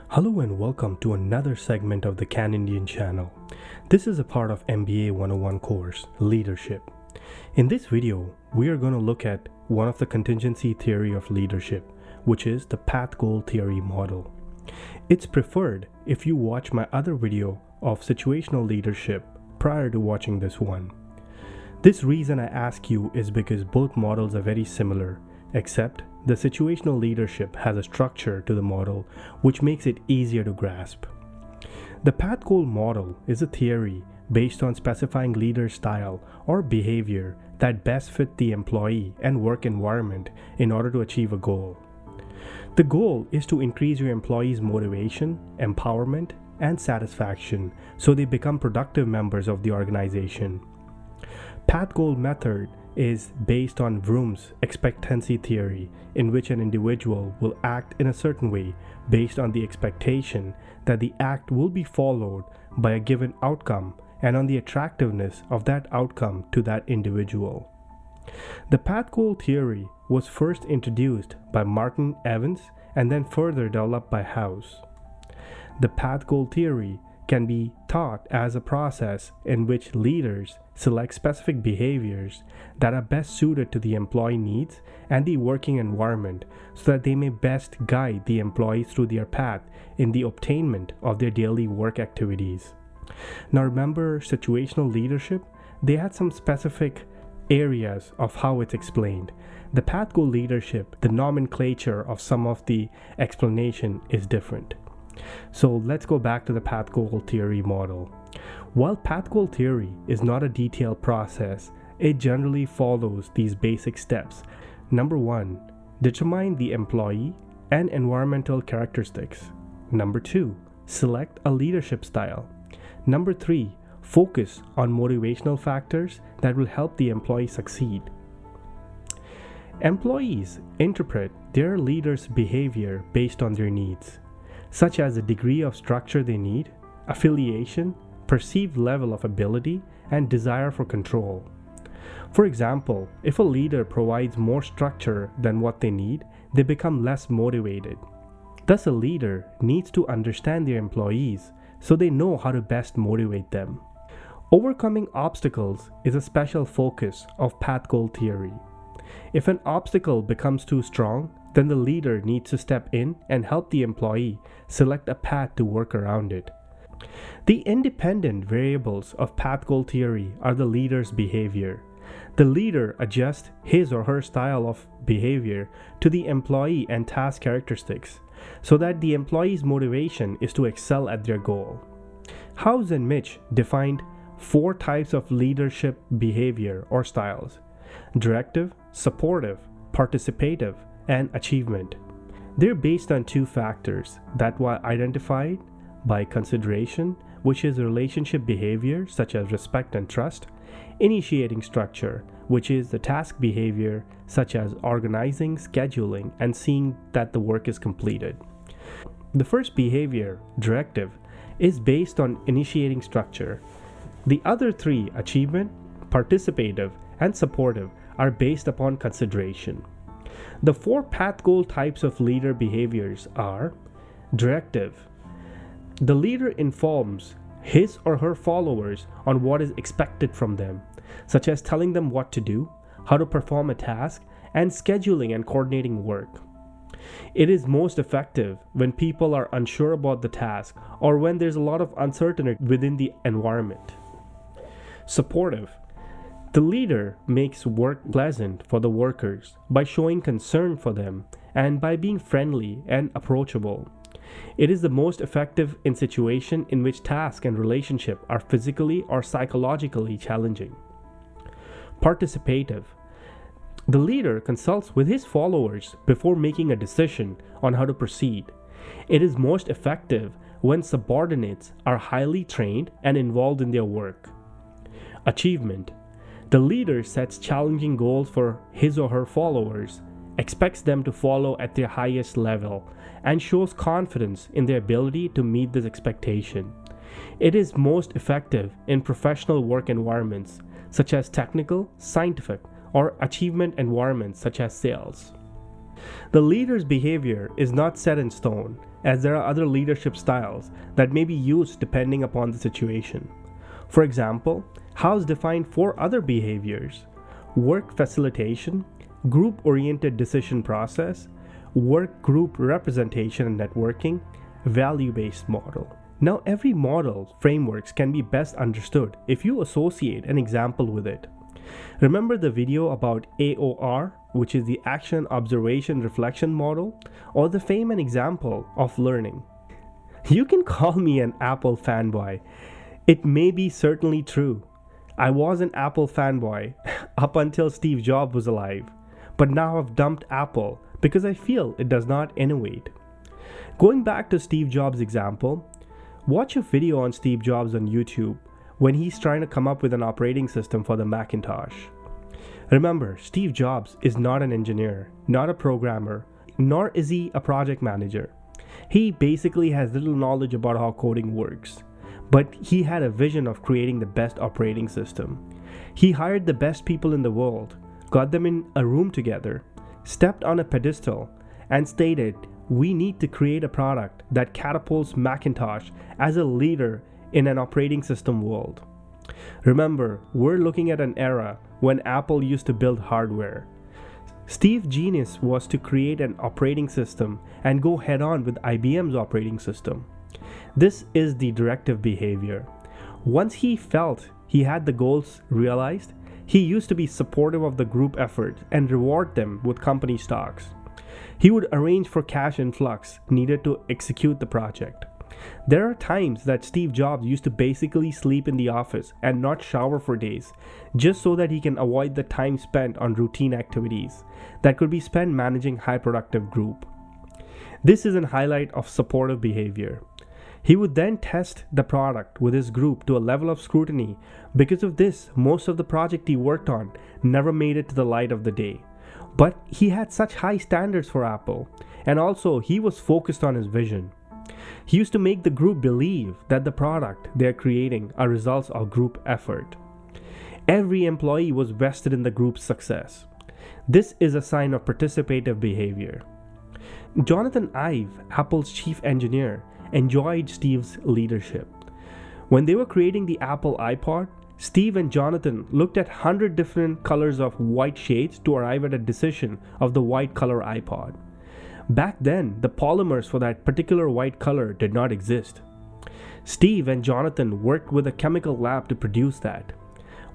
Hello and welcome to another segment of the Can Indian channel. This is a part of MBA 101 course, Leadership. In this video, we are going to look at one of the contingency theory of leadership, which is the path goal theory model. It's preferred if you watch my other video of situational leadership prior to watching this one. This reason I ask you is because both models are very similar, except the situational leadership has a structure to the model which makes it easier to grasp. The path goal model is a theory based on specifying leader style or behavior that best fit the employee and work environment in order to achieve a goal. The goal is to increase your employees' motivation, empowerment, and satisfaction so they become productive members of the organization. Path goal method is based on Vroom's expectancy theory, in which an individual will act in a certain way based on the expectation that the act will be followed by a given outcome and on the attractiveness of that outcome to that individual. The path goal theory was first introduced by Martin Evans and then further developed by House. The path goal theory can be taught as a process in which leaders select specific behaviors that are best suited to the employee needs and the working environment so that they may best guide the employees through their path in the obtainment of their daily work activities. Now remember situational leadership? They had some specific areas of how it's explained. The path goal leadership, the nomenclature of some of the explanation is different. So let's go back to the path goal theory model. While path goal theory is not a detailed process, it generally follows these basic steps. Number 1, determine the employee and environmental characteristics. Number 2, select a leadership style. Number 3, focus on motivational factors that will help the employee succeed. Employees interpret their leader's behavior based on their needs, such as the degree of structure they need, affiliation, perceived level of ability, and desire for control. For example, if a leader provides more structure than what they need, they become less motivated. Thus, a leader needs to understand their employees so they know how to best motivate them. Overcoming obstacles is a special focus of path goal theory. If an obstacle becomes too strong, then the leader needs to step in and help the employee select a path to work around it. The independent variables of path goal theory are the leader's behavior. The leader adjusts his or her style of behavior to the employee and task characteristics so that the employee's motivation is to excel at their goal. House and Mitch defined 4 types of leadership behavior or styles: directive, supportive, participative, and achievement. They're based on 2 factors that were identified by consideration, which is relationship behavior such as respect and trust, initiating structure, which is the task behavior such as organizing, scheduling, and seeing that the work is completed. The first behavior, directive, is based on initiating structure. The other 3, achievement, participative, and supportive, are based upon consideration. The 4 path goal types of leader behaviors are: directive. The leader informs his or her followers on what is expected from them, such as telling them what to do, how to perform a task, and scheduling and coordinating work. It is most effective when people are unsure about the task or when there's a lot of uncertainty within the environment. Supportive. The leader makes work pleasant for the workers by showing concern for them and by being friendly and approachable. It is the most effective in situations in which task and relationship are physically or psychologically challenging. Participative. The leader consults with his followers before making a decision on how to proceed. It is most effective when subordinates are highly trained and involved in their work. Achievement. The leader sets challenging goals for his or her followers, expects them to follow at their highest level, and shows confidence in their ability to meet this expectation. It is most effective in professional work environments, such as technical, scientific, or achievement environments such as sales. The leader's behavior is not set in stone, as there are other leadership styles that may be used depending upon the situation. For example, House defined 4 other behaviors: work facilitation, group-oriented decision process, work group representation and networking, value-based model. Now, every model frameworks can be best understood if you associate an example with it. Remember the video about AOR, which is the Action Observation Reflection model, or the fame and example of learning? You can call me an Apple fanboy. It may be certainly true. I was an Apple fanboy up until Steve Jobs was alive, but now I've dumped Apple because I feel it does not innovate. Going back to Steve Jobs' example, watch a video on Steve Jobs on YouTube when he's trying to come up with an operating system for the Macintosh. Remember, Steve Jobs is not an engineer, not a programmer, nor is he a project manager. He basically has little knowledge about how coding works, but he had a vision of creating the best operating system. He hired the best people in the world, got them in a room together, stepped on a pedestal, and stated, "We need to create a product that catapults Macintosh as a leader in an operating system world." Remember, we're looking at an era when Apple used to build hardware. Steve's genius was to create an operating system and go head-on with IBM's operating system. This is the directive behavior. Once he felt he had the goals realized, he used to be supportive of the group effort and reward them with company stocks. He would arrange for cash influx needed to execute the project. There are times that Steve Jobs used to basically sleep in the office and not shower for days, just so that he can avoid the time spent on routine activities that could be spent managing high productive group. This is a highlight of supportive behavior. He would then test the product with his group to a level of scrutiny. Because of this, most of the project he worked on never made it to the light of the day. But he had such high standards for Apple, and also he was focused on his vision. He used to make the group believe that the product they're creating are results of group effort. Every employee was vested in the group's success. This is a sign of participative behavior. Jonathan Ive, Apple's chief engineer, enjoyed Steve's leadership. When they were creating the Apple iPod, Steve and Jonathan looked at 100 different colors of white shades to arrive at a decision of the white color iPod. Back then, the polymers for that particular white color did not exist. Steve and Jonathan worked with a chemical lab to produce that.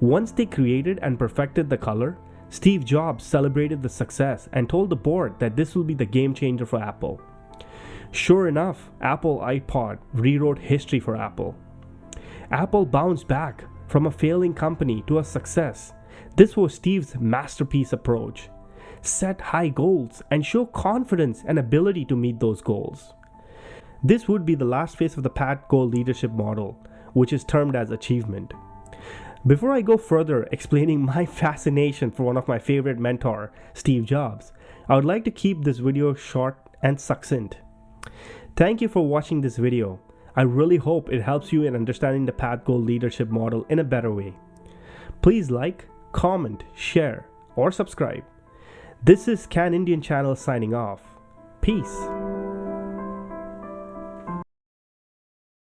Once they created and perfected the color, Steve Jobs celebrated the success and told the board that this will be the game changer for Apple. Sure enough, Apple iPod rewrote history for Apple. Apple bounced back from a failing company to a success. This was Steve's masterpiece approach. Set high goals and show confidence and ability to meet those goals. This would be the last phase of the PAT goal leadership model, which is termed as achievement. Before I go further explaining my fascination for one of my favorite mentor, Steve Jobs, I would like to keep this video short and succinct. Thank you for watching this video. I really hope it helps you in understanding the PAT goal leadership model in a better way. Please like, comment, share, or subscribe. This is Can Indian Channel signing off. Peace.